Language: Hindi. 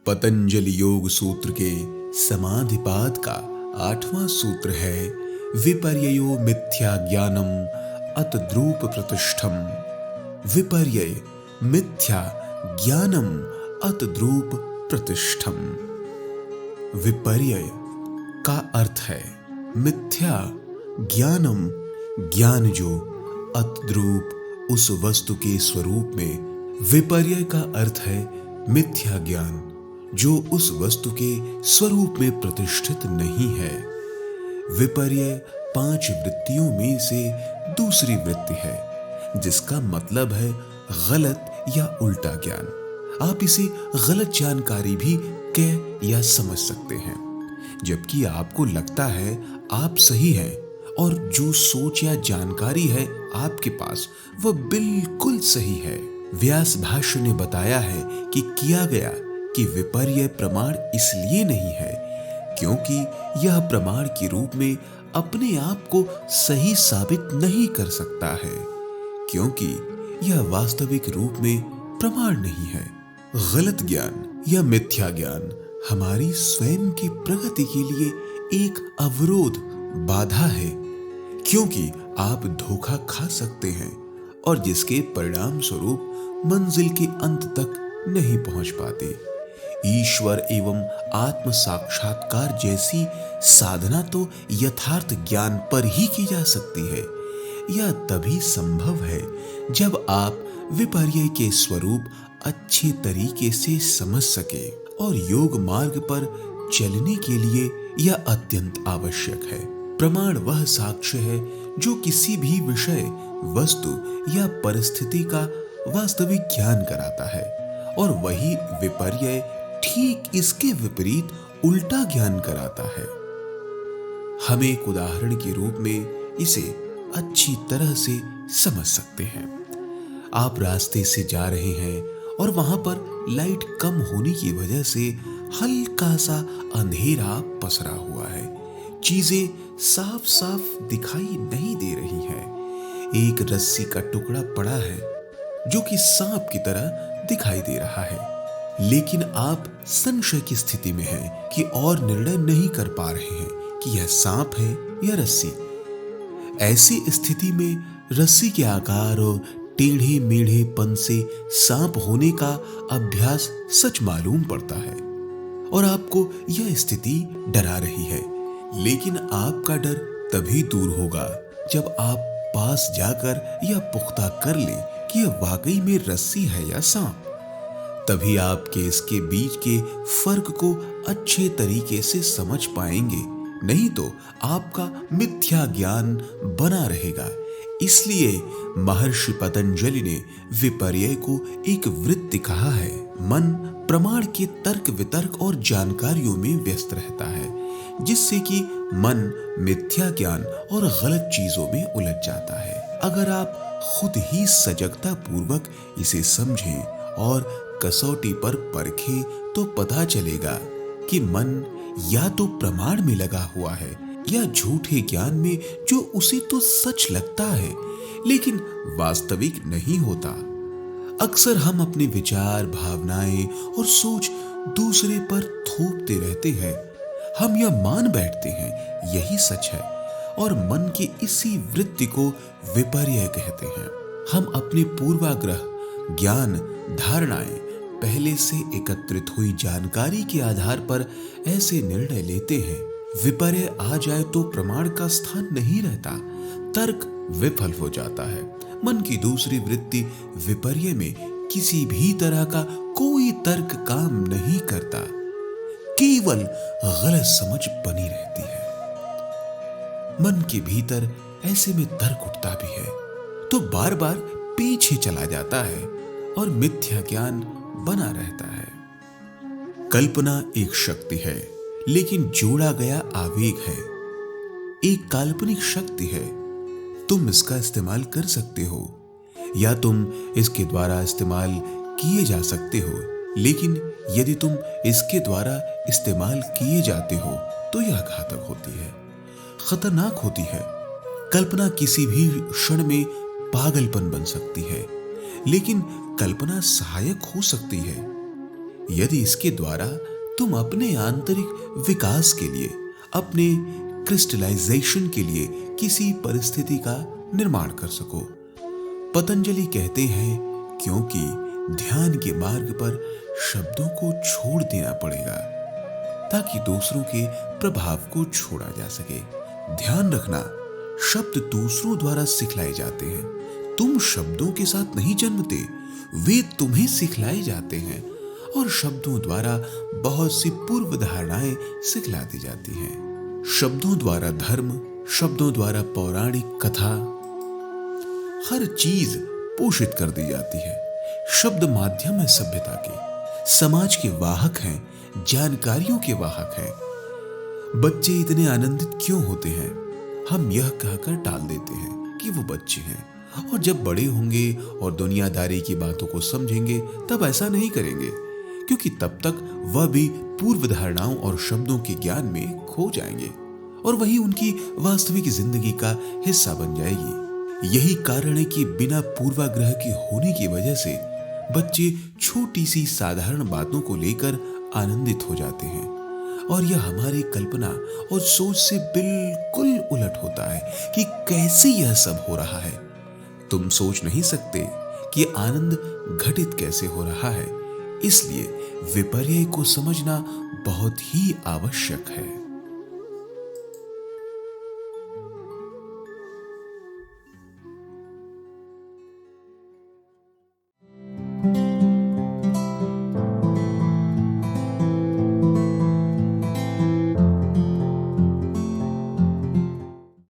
पतंजलि योग सूत्र के समाधिपाद का 8वां सूत्र है विपर्ययो मिथ्या ज्ञानम अतद्रूप प्रतिष्ठम। विपर्यय मिथ्या ज्ञानम अतद्रूप प्रतिष्ठम। विपर्यय का अर्थ है मिथ्या ज्ञानम, ज्ञान जो अतद्रूप उस वस्तु के स्वरूप में। विपर्यय का अर्थ है मिथ्या ज्ञान जो उस वस्तु के स्वरूप में प्रतिष्ठित नहीं है। विपर्यय 5 वृत्तियों में से दूसरी वृत्ति है, जिसका मतलब है गलत या उल्टा ज्ञान। आप इसे गलत जानकारी भी कह या समझ सकते हैं, जबकि आपको लगता है आप सही हैं और जो सोच या जानकारी है आपके पास वह बिल्कुल सही है। व्यास भाष्य ने बताया है कि किया गया कि विपर्यय प्रमाण इसलिए नहीं है क्योंकि यह प्रमाण के रूप में अपने आप को सही साबित नहीं कर सकता है, क्योंकि यह वास्तविक रूप में प्रमाण नहीं है। गलत ज्ञान या मिथ्या ज्ञान हमारी स्वयं की प्रगति के लिए एक अवरोध, बाधा है, क्योंकि आप धोखा खा सकते हैं और जिसके परिणाम स्वरूप मंजिल के अंत तक नहीं पहुंच पाते। ईश्वर एवं आत्म साक्षात्कार जैसी साधना तो यथार्थ ज्ञान पर ही की जा सकती है। यह तभी संभव है जब आप विपर्यय के स्वरूप अच्छे तरीके से समझ सके, और योग मार्ग पर चलने के लिए यह अत्यंत आवश्यक है। प्रमाण वह साक्ष्य है जो किसी भी विषय, वस्तु या परिस्थिति का वास्तविक ज्ञान कराता है, और वही विपर्यय ठीक इसके विपरीत उल्टा ज्ञान कराता है। हम एक उदाहरण के रूप में इसे अच्छी तरह से समझ सकते हैं। आप रास्ते से जा रहे हैं और वहां पर लाइट कम होने की वजह से हल्का सा अंधेरा पसरा हुआ है। चीजें साफ साफ दिखाई नहीं दे रही हैं। एक रस्सी का टुकड़ा पड़ा है जो कि सांप की तरह दिखाई दे रहा है, लेकिन आप संशय की स्थिति में हैं कि और निर्णय नहीं कर पा रहे हैं कि यह सांप है या रस्सी। ऐसी स्थिति में रस्सी के आकार और टेढ़े मेढ़ेपन से सांप होने का अभ्यास सच मालूम पड़ता है और आपको यह स्थिति डरा रही है। लेकिन आपका डर तभी दूर होगा जब आप पास जाकर यह पुख्ता कर लें कि यह वाकई में रस्सी है या सांप। तभी आप इसके बीच के फर्क को अच्छे तरीके से समझ पाएंगे, नहीं तो आपका मिथ्या ज्ञान बना रहेगा। इसलिए महर्षि पतंजलि ने विपर्यय को एक वृत्ति कहा है। मन प्रमाण के तर्क वितर्क और जानकारियों में व्यस्त रहता है, जिससे कि मन मिथ्या ज्ञान और गलत चीजों में उलझ जाता है। अगर आप खुद ही सजगता पूर्वक इसे समझें और कसौटी पर परखें तो पता चलेगा कि मन या तो प्रमाण में लगा हुआ है या झूठे ज्ञान में जो उसे तो सच लगता है लेकिन वास्तविक नहीं होता। अक्सर हम अपने विचार, भावनाएं और सोच दूसरे पर थोपते रहते हैं। हम यह मान बैठते हैं यही सच है, और मन की इसी वृत्ति को विपर्यय कहते हैं। हम अपने पूर्वाग्रह, ज्ञान, धारणाएं, पहले से एकत्रित हुई जानकारी के आधार पर ऐसे निर्णय लेते हैं। विपर्यय आ जाए तो प्रमाण का स्थान नहीं रहता, तर्क विफल हो जाता है। मन की दूसरी वृत्ति विपर्यय में किसी भी तरह का कोई तर्क काम नहीं करता, केवल गलत समझ बनी रहती है। मन के भीतर ऐसे में तर्क उठता भी है तो बार बार पीछे चला जाता है और मिथ्या ज्ञान बना रहता है। कल्पना एक शक्ति है, लेकिन जोड़ा गया आवेग है। एक काल्पनिक शक्ति है, तुम इसका इस्तेमाल कर सकते हो या तुम इसके द्वारा इस्तेमाल किए जा सकते हो, लेकिन यदि तुम इसके द्वारा इस्तेमाल किए जाते हो तो यह घातक होती है, खतरनाक होती है। कल्पना किसी भी क्षण में पागलपन बन सकती है, लेकिन कल्पना सहायक हो सकती है। यदि इसके द्वारा तुम अपने आंतरिक विकास के लिए, अपने क्रिस्टलाइजेशन के लिए किसी परिस्थिति का निर्माण कर सको। पतंजलि कहते हैं क्योंकि ध्यान के मार्ग पर शब्दों को छोड़ देना पड़ेगा ताकि दूसरों के प्रभाव को छोड़ा जा सके। ध्यान रखना, शब्द दूसरों द्वारा सिखलाए जाते हैं। तुम शब्दों के साथ नहीं जन्मते, वे तुम्हें सिखलाए जाते हैं और शब्दों द्वारा बहुत सी पूर्व धारणाएं सिखला दी जाती हैं। शब्दों द्वारा धर्म, शब्दों द्वारा पौराणिक कथा, हर चीज पोषित कर दी जाती है। शब्द माध्यम है सभ्यता के, समाज के वाहक हैं, जानकारियों के वाहक हैं। बच्चे इतने आनंदित क्यों होते हैं? हम यह कहकर टाल देते हैं कि वो बच्चे हैं, और जब बड़े होंगे और दुनियादारी की बातों को समझेंगे तब ऐसा नहीं करेंगे, क्योंकि तब तक वह भी पूर्व धारणाओं और शब्दों के ज्ञान में खो जाएंगे और वही उनकी वास्तविक जिंदगी का हिस्सा बन जाएगी। यही कारण है कि बिना पूर्वाग्रह के होने की वजह से बच्चे छोटी सी साधारण बातों को लेकर आनंदित हो जाते हैं, और यह हमारी कल्पना और सोच से बिल्कुल उलट होता है कि कैसे यह सब हो रहा है। तुम सोच नहीं सकते कि आनंद घटित कैसे हो रहा है, इसलिए विपर्य को समझना बहुत ही आवश्यक है।